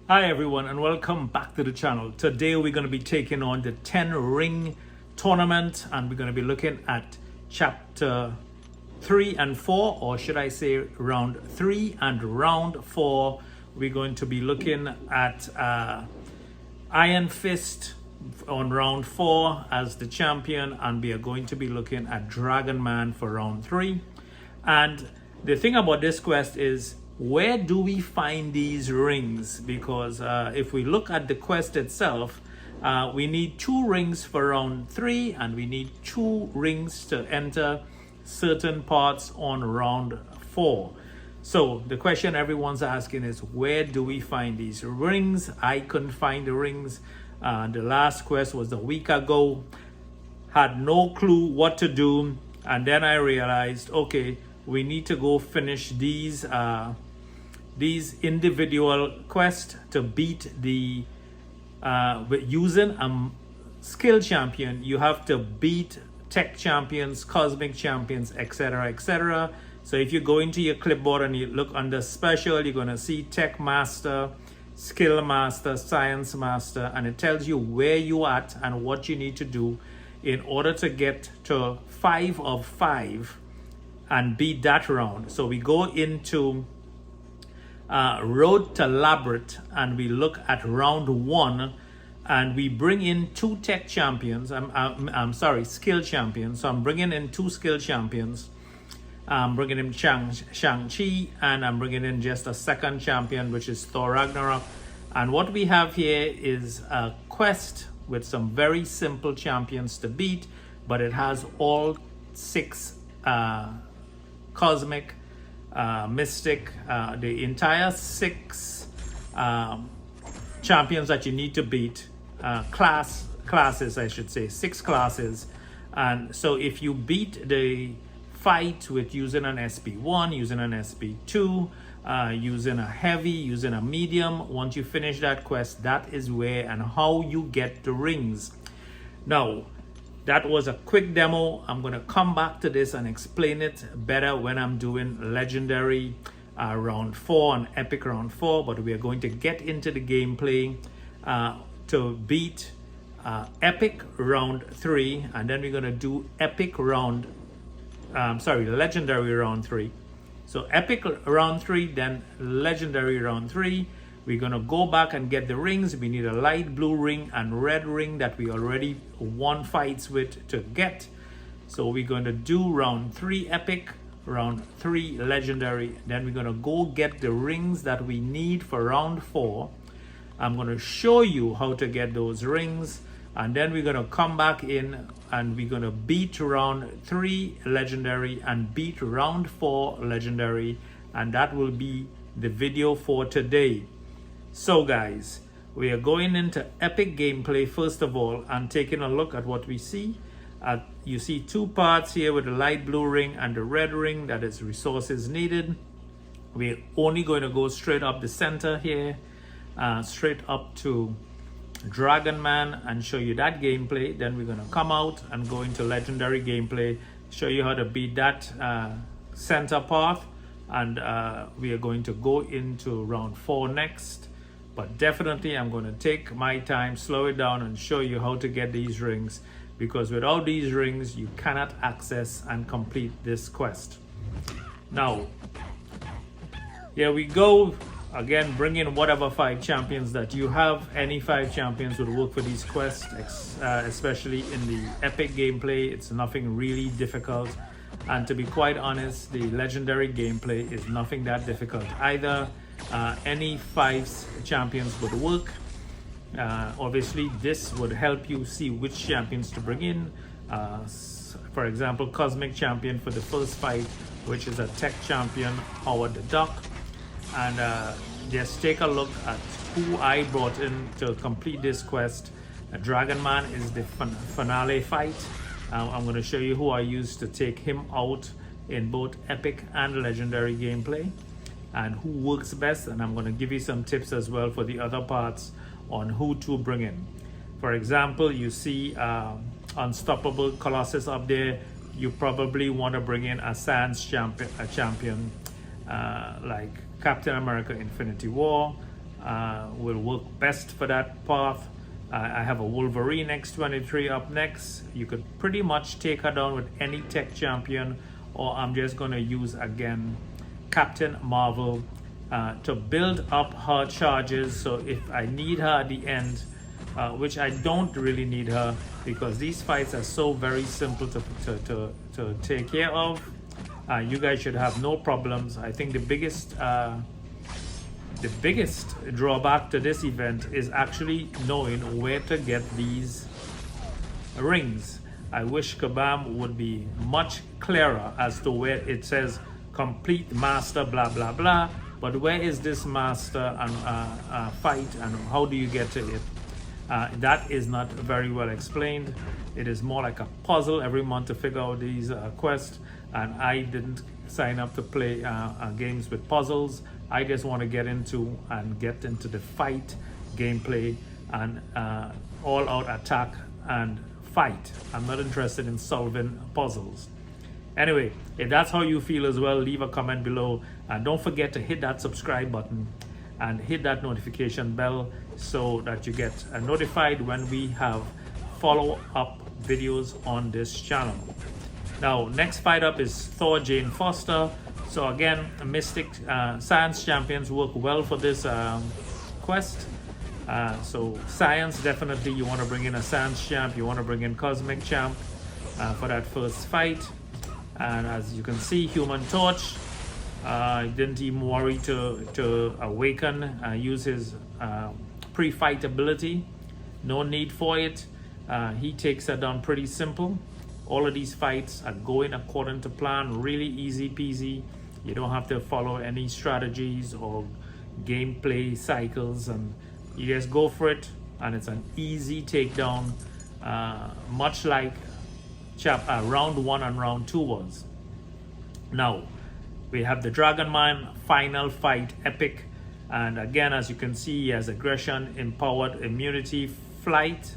Hi everyone and welcome back to the channel. Today we're going to be taking on the 10 ring tournament and we're going to be looking at chapter 3 and 4, or should I say round 3 and round 4. We're going to be looking at Iron Fist on round 4 as the champion, and we are going to be looking at Dragon Man for round 3. And the thing about this quest is, where do we find these rings? Because if we look at the quest itself, we need 2 rings for round 3 and we need 2 rings to enter certain parts on round 4. So the question everyone's asking is, where do we find these rings? I couldn't find the rings. The last quest was a week ago. Had no clue what to do, and then I realized, okay, we need to go finish these individual quests to beat the using a skill champion. You have to beat tech champions, cosmic champions, etc., etc. So if you go into your clipboard and you look under special, you're going to see tech master, skill master, science master, and it tells you where you at and what you need to do in order to get to 5 of 5 and beat that round. So we go into Road to Labyrinth and we look at round 1 and we bring in 2 tech champions. I'm sorry, skill champions. So I'm bringing in 2 skill champions. I'm bringing in Shang-Chi, and I'm bringing in just a second champion, which is Thor Ragnarok. And what we have here is a quest with some very simple champions to beat, but it has all 6 cosmic, mystic, the entire 6 champions that you need to beat, classes I should say, 6 classes. And so if you beat the fight with using an SP1, using an SP2, using a heavy, using a medium, once you finish that quest, that is where and how you get the rings. Now, that was a quick demo. I'm going to come back to this and explain it better when I'm doing legendary round 4 and epic round 4, but we are going to get into the gameplay to beat epic round 3, and then we're going to do epic round legendary round 3. So epic round 3, then legendary round 3. We're going to go back and get the rings. We need a light blue ring and red ring that we already won fights with to get. So we're going to do round 3 epic, round 3 legendary. Then we're going to go get the rings that we need for round 4. I'm going to show you how to get those rings. And then we're going to come back in and we're going to beat round 3 legendary and beat round 4 legendary. And that will be the video for today. So guys, we are going into epic gameplay first of all and taking a look at what we see. You see 2 parts here with the light blue ring and the red ring, that is resources needed. We're only going to go straight up the center here, straight up to Dragon Man and show you that gameplay. Then we're going to come out and go into legendary gameplay, show you how to beat that center path, and we are going to go into round 4 next. But definitely I'm going to take my time, slow it down, and show you how to get these rings, because without these rings you cannot access and complete this quest. Now here we go. Again, bring in whatever 5 champions that you have. Any 5 champions would work for these quests, especially in the epic gameplay. It's nothing really difficult, and to be quite honest, the legendary gameplay is nothing that difficult either. Any 5 champions would work. Obviously this would help you see which champions to bring in. For example, cosmic champion for the first fight, which is a tech champion, Howard the Duck. And just take a look at who I brought in to complete this quest. Dragon Man is the finale fight. I'm going to show you who I used to take him out in both epic and legendary gameplay, and who works best, and I'm going to give you some tips as well for the other parts on who to bring in. For example, you see Unstoppable Colossus up there. You probably want to bring in a science champion, like Captain America Infinity War, will work best for that path. I have a Wolverine X23 up next. You could pretty much take her down with any tech champion, or I'm just going to use again Captain Marvel to build up her charges. So if I need her at the end, which I don't really need her, because these fights are so very simple to take care of, you guys should have no problems. I think the biggest drawback to this event is actually knowing where to get these rings. I wish Kabam would be much clearer as to where it says complete master blah blah blah, but where is this master and fight, and how do you get to it? That is not very well explained. It is more like a puzzle every month to figure out these quests, and I didn't sign up to play games with puzzles. I just want to get into the fight gameplay and all out attack and fight. I'm not interested in solving puzzles. Anyway, if that's how you feel as well, leave a comment below, and don't forget to hit that subscribe button and hit that notification bell so that you get notified when we have follow-up videos on this channel. Now, next fight up is Thor Jane Foster. So again, Mystic Science champions work well for this quest. So Science, definitely you want to bring in a Science champ, you want to bring in Cosmic champ for that first fight. And as you can see, Human Torch didn't even worry to awaken, use his pre-fight ability. No need for it. He takes it down pretty simple. All of these fights are going according to plan, really easy peasy. You don't have to follow any strategies or gameplay cycles, and you just go for it, and it's an easy takedown, much like round 1 and round 2 was. Now we have the Dragon Man final fight epic, and again, as you can see, he has aggression, empowered immunity, flight.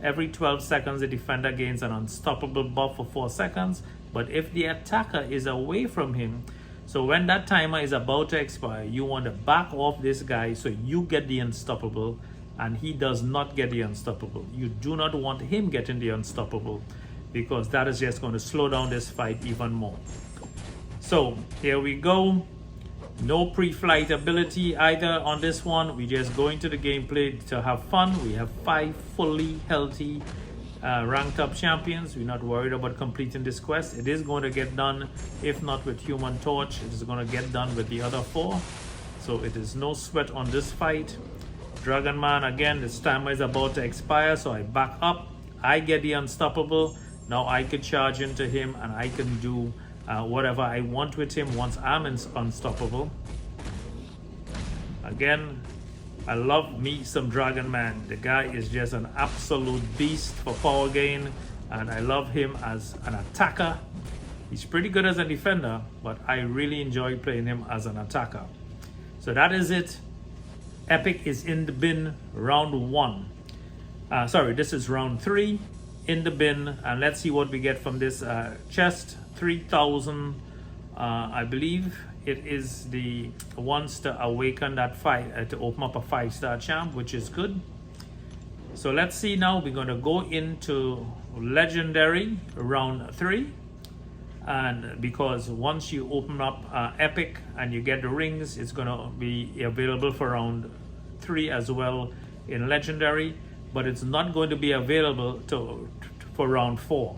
Every 12 seconds, the defender gains an unstoppable buff for 4 seconds. But if the attacker is away from him, so when that timer is about to expire, you want to back off this guy so you get the unstoppable and he does not get the unstoppable. You do not want him getting the unstoppable, because that is just going to slow down this fight even more. So here we go. No pre-flight ability either on this one. We just go into the gameplay to have fun. We have 5 fully healthy ranked up champions. We're not worried about completing this quest. It is going to get done, if not with Human Torch, it is going to get done with the other 4. So it is no sweat on this fight. Dragon Man, again, this timer is about to expire, so I back up. I get the unstoppable. Now I could charge into him and I can do whatever I want with him once I'm unstoppable. Again, I love me some Dragon Man. The guy is just an absolute beast for power gain, and I love him as an attacker. He's pretty good as a defender, but I really enjoy playing him as an attacker. So that is it. Epic is in the bin, round 1. Sorry, this is round 3 in the bin, and let's see what we get from this chest. 3,000, I believe it is the ones to awaken that fight, to open up a 5-star champ, which is good. So let's see now. We're going to go into legendary round 3, and because once you open up epic and you get the rings, it's going to be available for round 3 as well in legendary, but it's not going to be available for round 4.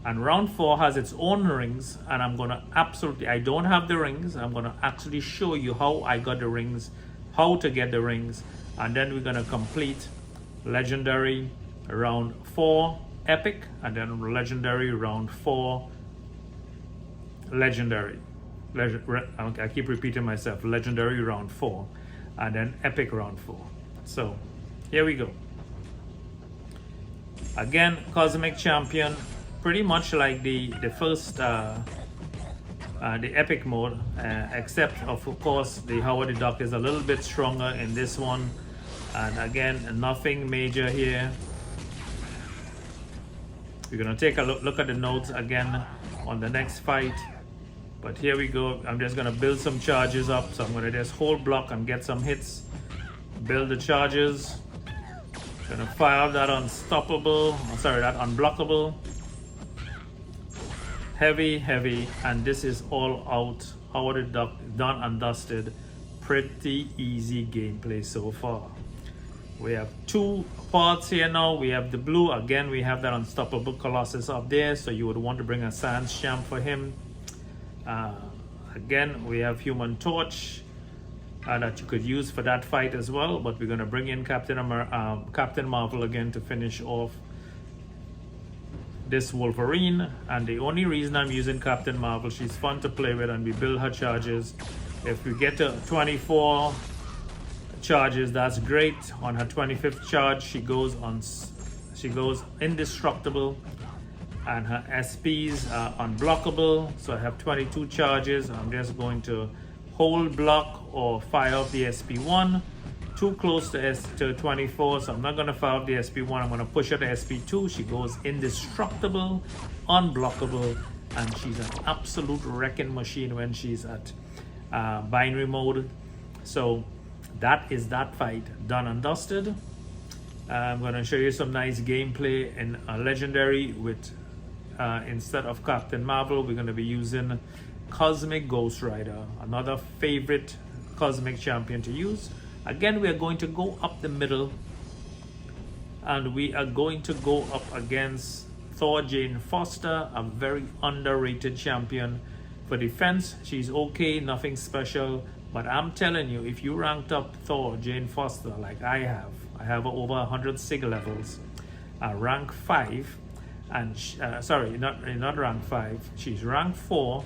And round 4 has its own rings, and I'm going to I don't have the rings. I'm going to actually show you how I got the rings, how to get the rings, and then we're going to complete legendary round 4 epic, and then legendary round 4 legendary. I keep repeating myself. Legendary round 4, and then epic round 4. So here we go. Again, Cosmic champion, pretty much like the first the epic mode, except of course the Howard the Duck is a little bit stronger in this one, and again, nothing major here. We're gonna take a look at the notes again on the next fight. But here we go. I'm just gonna build some charges up. So I'm gonna just hold block and get some hits. Build the charges. Gonna fire that unstoppable. Sorry, that unblockable. Heavy, and this is all out of done and dusted. Pretty easy gameplay so far. We have two parts here now. We have the blue. Again, we have that unstoppable Colossus up there, so you would want to bring a Sans Champ for him. Again, we have Human Torch that you could use for that fight as well, but we're going to bring in Captain Marvel again to finish off this Wolverine. And the only reason I'm using Captain Marvel, she's fun to play with and we build her charges. If we get to 24 charges, that's great. On her 25th charge, she goes indestructible, and her SPs are unblockable. So I have 22 charges. I'm just going to hold block or fire off the SP1. Too close to 24, so I'm not going to fire off the SP1. I'm going to push her to SP2. She goes indestructible, unblockable, and she's an absolute wrecking machine when she's at binary mode. So that is that fight done and dusted. I'm going to show you some nice gameplay in a legendary with instead of Captain Marvel, we're going to be using Cosmic Ghost Rider, another favorite cosmic champion to use. Again, we are going to go up the middle, and we are going to go up against Thor Jane Foster, a very underrated champion. For defense, she's okay, nothing special, but I'm telling you, if you ranked up Thor Jane Foster like I have over 100 SIG levels, rank 5, and sorry, not rank 5, she's rank 4,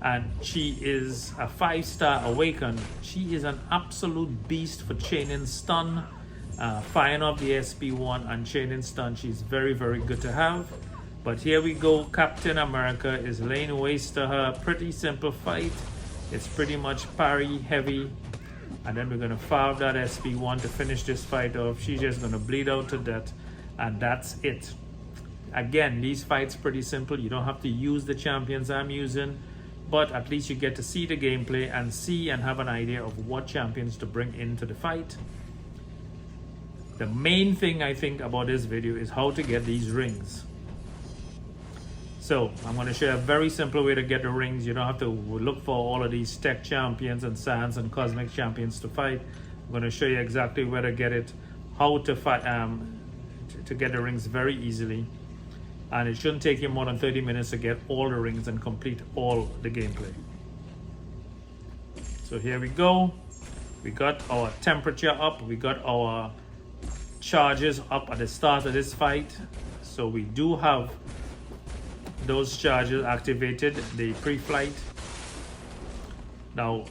and she is a 5-star awakened. She is an absolute beast for chaining stun, firing off the SP1 and chaining stun. She's very, very good to have. But here we go. Captain America is laying waste to her. Pretty simple fight. It's pretty much parry heavy, and then we're gonna fire that SP1 to finish this fight off. She's just gonna bleed out to death, and that's it. Again, these fights pretty simple. You don't have to use the champions I'm using, but at least you get to see the gameplay and see and have an idea of what champions to bring into the fight. The main thing I think about this video is how to get these rings. So I'm going to show you a very simple way to get the rings. You don't have to look for all of these tech champions and Sans and cosmic champions to fight. I'm going to show you exactly where to get it, how to fight, to get the rings very easily. And it shouldn't take you more than 30 minutes to get all the rings and complete all the gameplay. So here we go. We got our temperature up. We got our charges up at the start of this fight. So we do have those charges activated, the pre-flight. Now,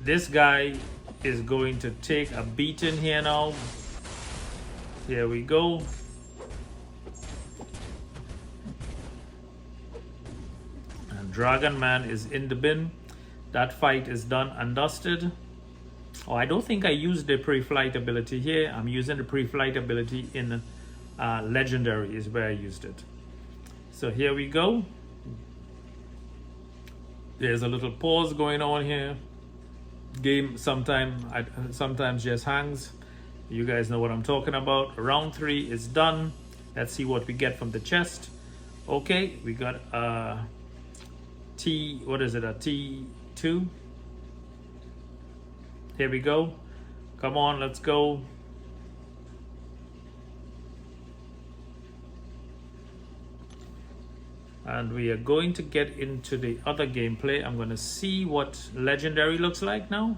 this guy is going to take a beating here now. Here we go. Dragon Man is in the bin. That fight is done and dusted. Oh, I don't think I used the pre-flight ability here. I'm using the pre-flight ability in Legendary is where I used it. So here we go. There's a little pause going on here. Game sometimes just hangs. You guys know what I'm talking about. Round 3 is done. Let's see what we get from the chest. Okay, we got a T2. Here we go. Come on, let's go. And we are going to get into the other gameplay. I'm going to see what Legendary looks like now.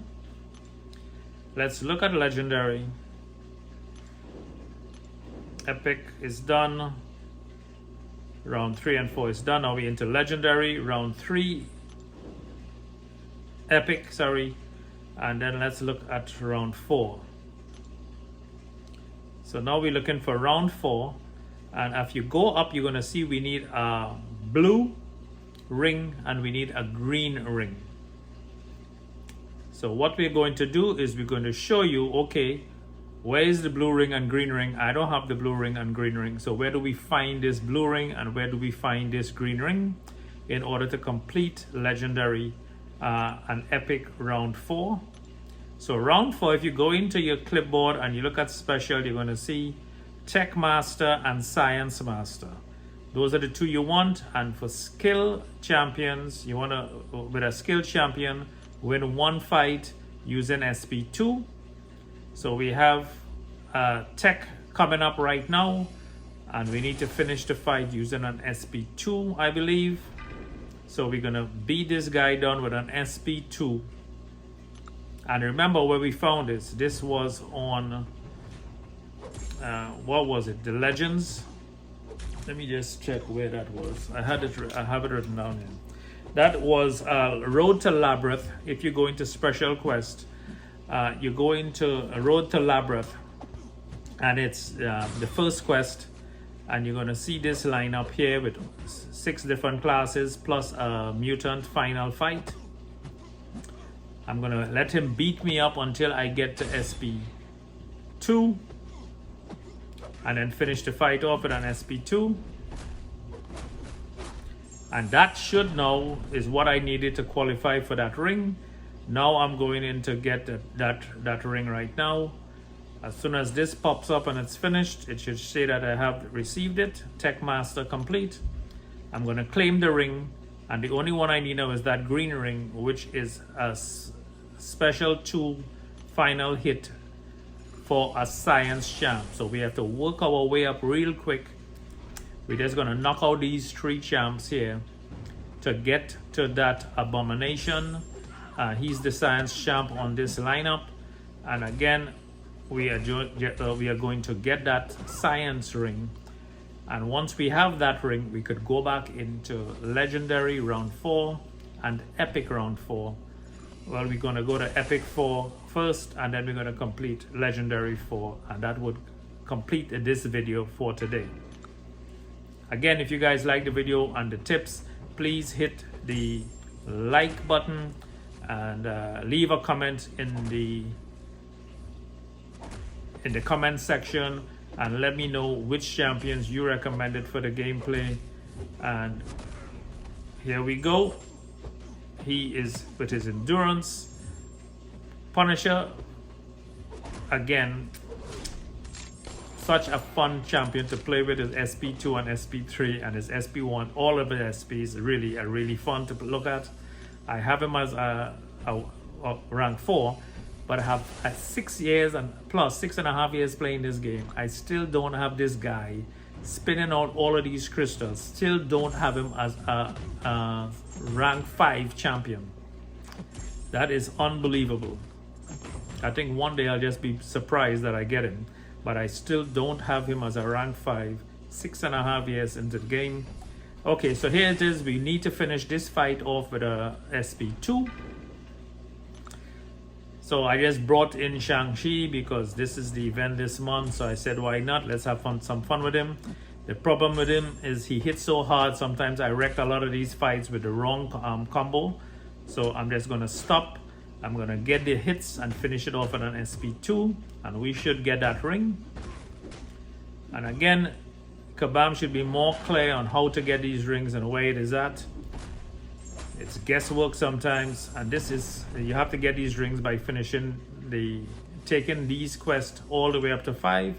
Let's look at Legendary. Epic is done. Round 3 and 4 is done. Now we into Legendary. Round 3 Epic, sorry. And then let's look at round 4. So now we're looking for round 4. And if you go up, you're going to see we need a blue ring and we need a green ring. So what we're going to do is we're going to show you, okay, where is the blue ring and green ring? I don't have the blue ring and green ring. So where do we find this blue ring and where do we find this green ring? in order to complete legendary and epic round 4. So round 4, if you go into your clipboard and you look at special, you're going to see Tech Master and Science Master. Those are the two you want. And for skill champions, you want to, with a skill champion, win 1 fight using SP2. So we have Tech coming up right now, and we need to finish the fight using an SP2, I believe. So we're gonna beat this guy down with an SP2. And remember where we found this. This was on, what was it? The Legends. Let me just check where that was. I have it written down here. That was Road to Labyrinth. If you go into Special Quest, you go into Road to Labyrinth, and it's the first quest, and you're going to see this lineup here with 6 different classes plus a mutant final fight. I'm going to let him beat me up until I get to SP2, and then finish the fight off with an SP2. And that should now is what I needed to qualify for that ring. Now I'm going in to get that ring right now. As soon as this pops up and it's finished, it should say that I have received it. Tech Master complete. I'm going to claim the ring, and the only one I need now is that green ring, which is a special 2 final hit for a science champ. So we have to work our way up real quick. We're just going to knock out these 3 champs here to get to that abomination. He's the science champ on this lineup, and again we are going to get that science ring. And once we have that ring, we could go back into legendary round 4 and epic round 4. Well, we're going to go to epic 4 first, and then we're going to complete legendary 4, and that would complete this video for today. Again, if you guys like the video and the tips, please hit the like button and leave a comment in the comment section, and let me know which champions you recommended for the gameplay. And here we go. He is with his endurance. Punisher, again, such a fun champion to play with. His SP2 and SP3 and his SP1, all of the SPs are really fun to look at. I have him as a rank 4, but I have 6 years and plus 6.5 years playing this game. I still don't have this guy spinning out all of these crystals. Still don't have him as a rank 5 champion. That is unbelievable. I think one day I'll just be surprised that I get him, but I still don't have him as a rank 5, 6.5 years into the game. Okay, so here it is. We need to finish this fight off with a SP2. So I just brought in Shang-Chi because this is the event this month. So I said, why not? Let's have some fun with him. The problem with him is he hits so hard. Sometimes I wreck a lot of these fights with the wrong combo. So I'm just going to stop. I'm going to get the hits and finish it off at an SP2. And we should get that ring. And again, Kabam should be more clear on how to get these rings and where it is at. It's guesswork sometimes, and this is, you have to get these rings by taking these quests all the way up to 5.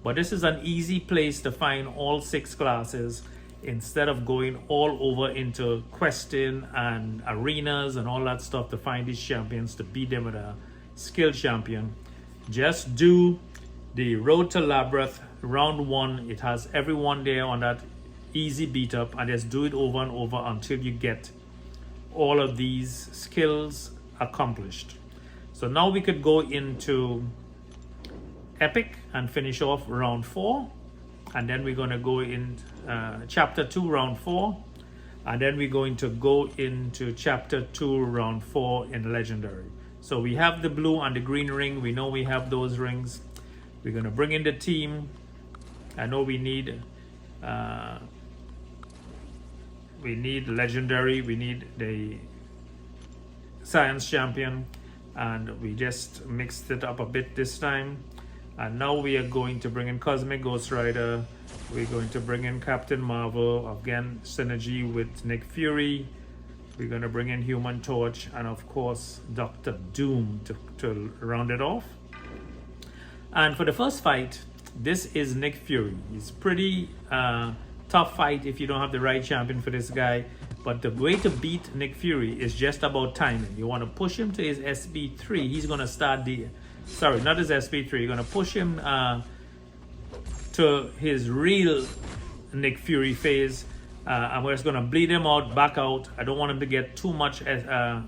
But this is an easy place to find all 6 classes instead of going all over into questing and arenas and all that stuff to find these champions to beat them with a skill champion. Just do the Road to Labyrinth round 1. It has everyone there on that easy beat up, and just do it over and over until you get all of these skills accomplished. So now we could go into epic and finish off round 4, and then we're going to go in chapter 2 round 4, and then we're going to go into chapter 2 round 4 in legendary. So we have the blue and the green ring. We know we have those rings. We're going to bring in the team. I know we need legendary, we need the science champion, and we just mixed it up a bit this time. And now we are going to bring in Cosmic Ghost Rider, We're going to bring in Captain Marvel, again, synergy with Nick Fury. We're going to bring in Human Torch, and of course, Dr. Doom to round it off. And for the first fight, this is Nick Fury. He's pretty tough fight if you don't have the right champion for this guy. But the way to beat Nick Fury is just about timing. You want to push him to his SB3. He's going to start the... Sorry, not his SB3. You're going to push him to his real Nick Fury phase. And we're just going to bleed him out, back out. I don't want him to get too much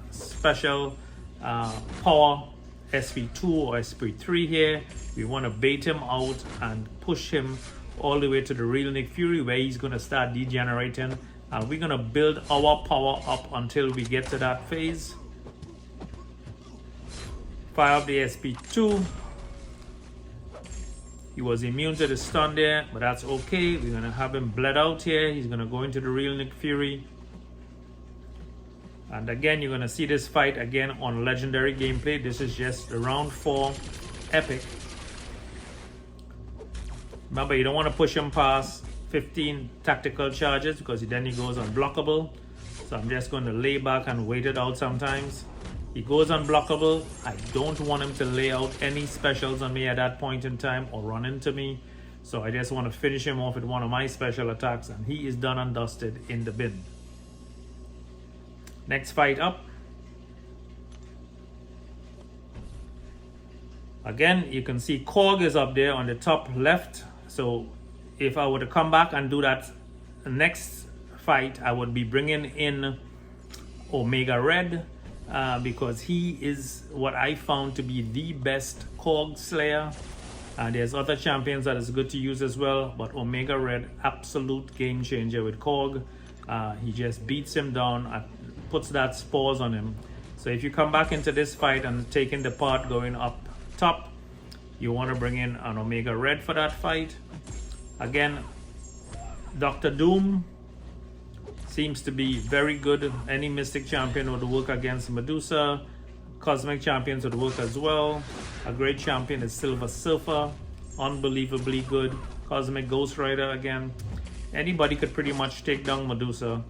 special power, SP2 or SP3 here. We want to bait him out and push him all the way to the real Nick Fury, where he's going to start degenerating. And we're going to build our power up until we get to that phase. Fire up the SP2. He was immune to the stun there, but that's okay. We're going to have him bled out here. He's going to go into the real Nick Fury. And again, you're going to see this fight again on legendary gameplay. This is just the round 4 epic. Remember, you don't want to push him past 15 tactical charges because then he goes unblockable. So I'm just going to lay back and wait it out sometimes. He goes unblockable. I don't want him to lay out any specials on me at that point in time or run into me. So I just want to finish him off with one of my special attacks, and he is done and dusted in the bin. Next fight up. Again, you can see Korg is up there on the top left. So if I were to come back and do that next fight, I would be bringing in Omega Red because he is what I found to be the best Korg slayer. There's other champions that is good to use as well, but Omega Red, absolute game changer with Korg. He just beats him down and puts that spores on him. So if you come back into this fight and taking the part going up top, you want to bring in an Omega Red for that fight. Again, Dr. Doom seems to be very good. Any Mystic champion would work against Medusa. Cosmic champions would work as well. A great champion is Silver Surfer, unbelievably good. Cosmic Ghost Rider again. Anybody could pretty much take down Medusa.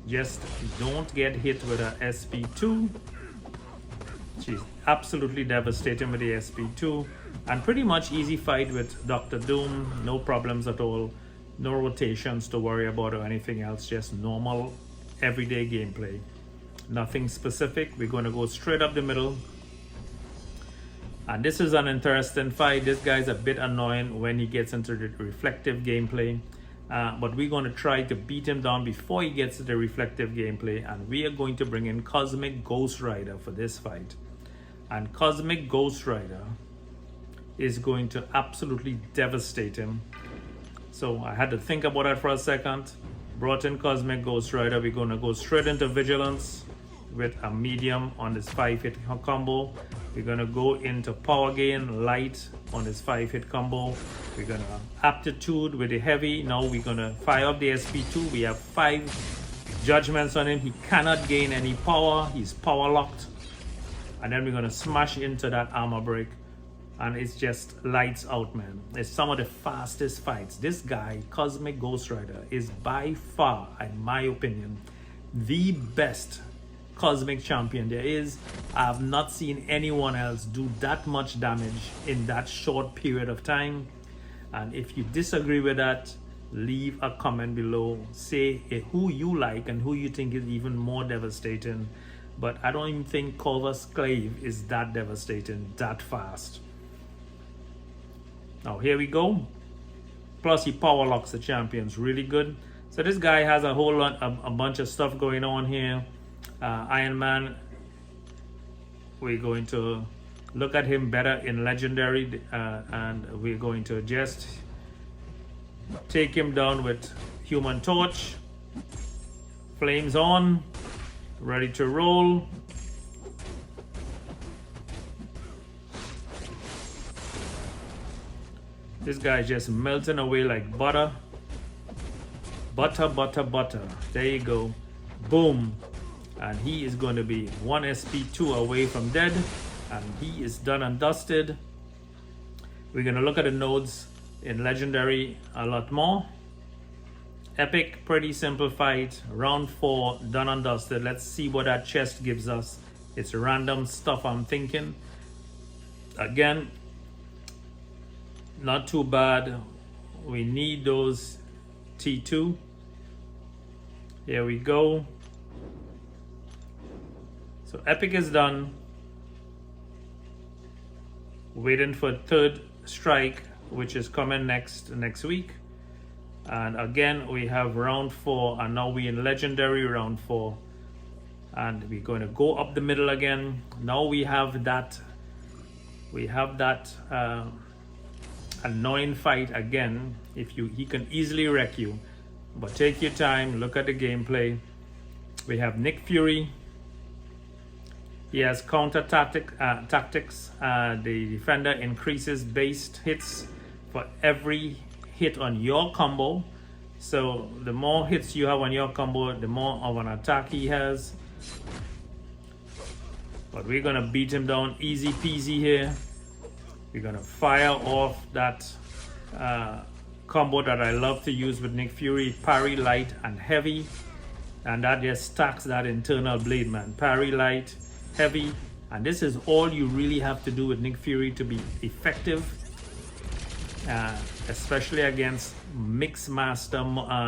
Just don't get hit with a SP2. She's absolutely devastating with the SP2. And pretty much easy fight with Dr. Doom. No problems at all. No rotations to worry about or anything else. Just normal, everyday gameplay. Nothing specific. We're going to go straight up the middle. And this is an interesting fight. This guy's a bit annoying when he gets into the reflective gameplay. But we're going to try to beat him down before he gets to the reflective gameplay. And we are going to bring in Cosmic Ghost Rider for this fight. And Cosmic Ghost Rider is going to absolutely devastate him. So I had to think about that for a second. Brought in Cosmic Ghost Rider. We're going to go straight into Vigilance with a medium on this 5-hit combo. We're going to go into Power Gain Light on this 5-hit combo. We're going to Aptitude with the heavy. Now we're going to fire up the SP2. We have 5 judgments on him. He cannot gain any power. He's power locked. And then we're going to smash into that armor break. And it's just lights out, man. It's some of the fastest fights. This guy, Cosmic Ghost Rider, is by far, in my opinion, the best Cosmic champion there is. I have not seen anyone else do that much damage in that short period of time. And if you disagree with that, leave a comment below. Say who you like and who you think is even more devastating. But I don't even think Corvus Clave is that devastating, that fast. Now here we go. Plus he power locks the champions really good. So this guy has a whole lot, a bunch of stuff going on here. Iron Man, we're going to look at him better in legendary, and we're going to just take him down with Human Torch. Flames on, ready to roll. This guy is just melting away like butter. Butter, butter, butter. There you go. Boom. And he is going to be 1 SP2 away from dead. And he is done and dusted. We're going to look at the nodes. In legendary, a lot more. Epic, pretty simple fight. Round 4, done and dusted. Let's see what that chest gives us. It's random stuff, I'm thinking. Again, not too bad. We need those T2. Here we go. So Epic is done. Waiting for third strike, which is coming next week. And again, we have round 4, and now we're in legendary round 4. And we're going to go up the middle again. Now we have that annoying fight again. He can easily wreck you, but take your time, look at the gameplay. We have Nick Fury. He has counter tactics. The defender increases base hits for every hit on your combo. So the more hits you have on your combo, the more of an attack he has. But we're gonna beat him down easy peasy here. We're gonna fire off that combo that I love to use with Nick Fury: parry, light, and heavy. And that just stacks that internal blade, man. Parry, light, heavy. And this is all you really have to do with Nick Fury to be effective, especially against mix master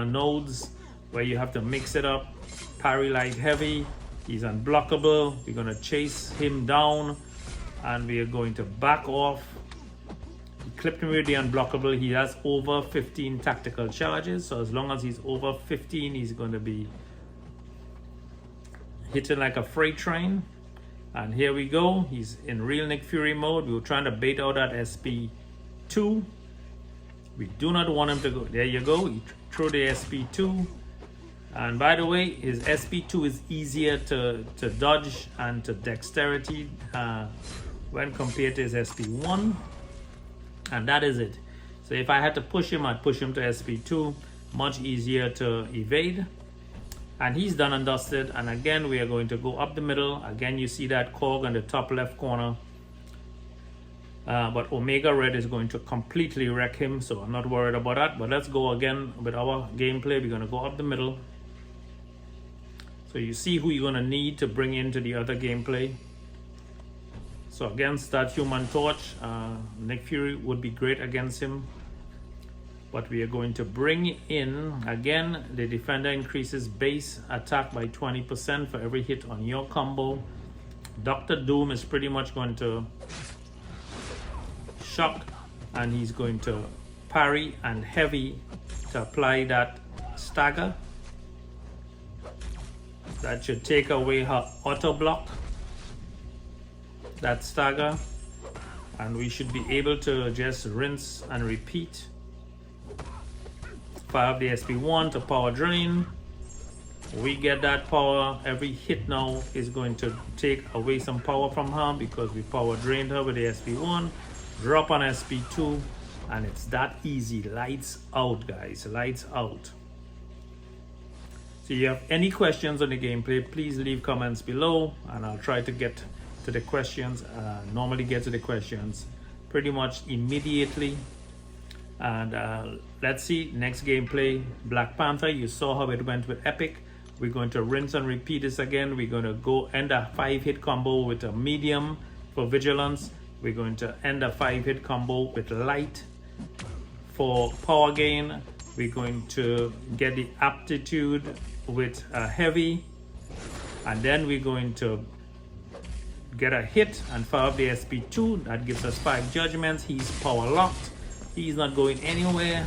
nodes where you have to mix it up. Parry, light, heavy. He's unblockable. We're gonna chase him down and we are going to back off. He clipped him with the unblockable. He has over 15 tactical charges, so as long as he's over 15, he's going to be hitting like a freight train. And here we go. He's in real Nick Fury mode. We were trying to bait out that SP2. We do not want him to go. There you go. He threw the SP2. And by the way, his SP2 is easier to dodge and to dexterity when compared to his SP1. And that is it. So if I had to push him, I'd push him to SP2. Much easier to evade. And he's done and dusted. And again, we are going to go up the middle. Again, you see that cog on the top left corner. But Omega Red is going to completely wreck him, so I'm not worried about that. But let's go again with our gameplay. We're going to go up the middle. So you see who you're going to need to bring into the other gameplay. So against that Human Torch, Nick Fury would be great against him. But we are going to bring in, again, the defender increases base attack by 20% for every hit on your combo. Dr. Doom is pretty much going to shock, and he's going to parry and heavy to apply that stagger. That should take away her auto block, that stagger, and we should be able to just rinse and repeat. Fire the SP1 to power drain. We get that power. Every hit now is going to take away some power from her because we power drained her with the SP1. Drop on SP2, and it's that easy. Lights out, guys. Lights out. So if you have any questions on the gameplay, please leave comments below and I'll try to get to the questions. Normally get to the questions pretty much immediately. And let's see, next gameplay, Black Panther. You saw how it went with Epic. We're going to rinse and repeat this again. We're going to go end a 5-hit combo with a medium for vigilance. We're going to end a 5-hit combo with light for power gain. We're going to get the aptitude with a heavy, and then we're going to get a hit and fire up the SP2. That gives us 5 judgments. He's power locked. He's not going anywhere.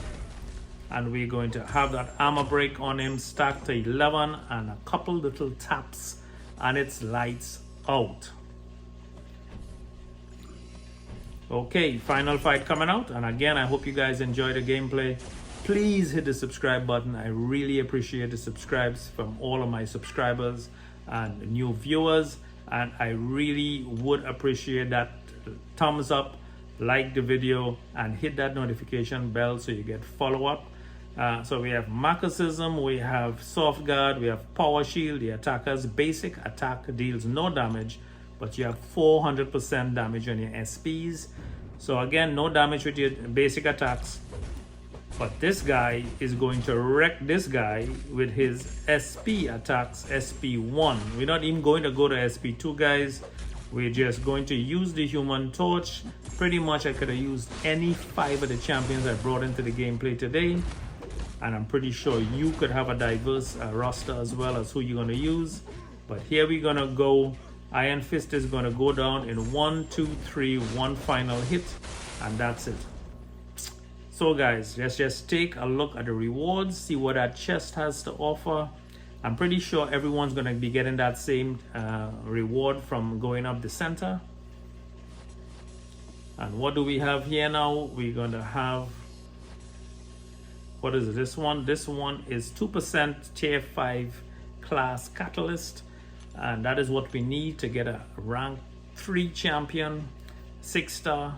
And we're going to have that armor break on him stacked to 11 and a couple little taps, and it's lights out. Okay, final fight coming out. And again, I hope you guys enjoy the gameplay. Please hit the subscribe button. I really appreciate the subscribes from all of my subscribers and new viewers. And I really would appreciate that thumbs up, like the video, and hit that notification bell so you get follow-up. So we have Mcocism, we have Soft Guard, we have Power Shield. The attacker's basic attack deals no damage, but you have 400% damage on your SPs. So again, no damage with your basic attacks, But this guy is going to wreck this guy with his SP attacks, SP1. We're not even going to go to SP2, guys. We're just going to use the human torch. Pretty much I could have used any 5 of the champions I brought into the gameplay today. And I'm pretty sure you could have a diverse roster as well as who you're going to use. But here we're going to go. Iron Fist is going to go down in 1, 2, 3, one final hit. And that's it. So guys, let's just take a look at the rewards, see what that chest has to offer. I'm pretty sure everyone's going to be getting that same reward from going up the center. And what do we have here now? We're going to have, what is it, this one? This one is 2% tier 5 class catalyst. And that is what we need to get a rank 3 champion, 6-star.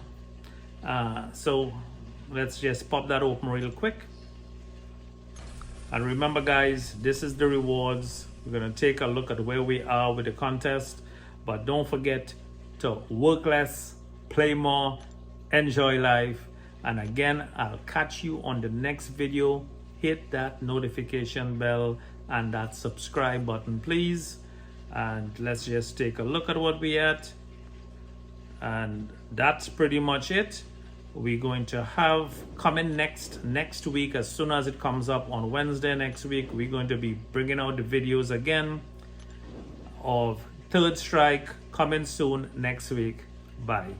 So let's just pop that open real quick. And remember guys, this is the rewards. We're going to take a look at where we are with the contest. But don't forget to work less, play more, enjoy life. And again, I'll catch you on the next video. Hit that notification bell and that subscribe button, please. And let's just take a look at what we're at. And that's pretty much it. We're going to have coming next week, as soon as it comes up on Wednesday next week, we're going to be bringing out the videos again of Third Strike coming soon next week. Bye.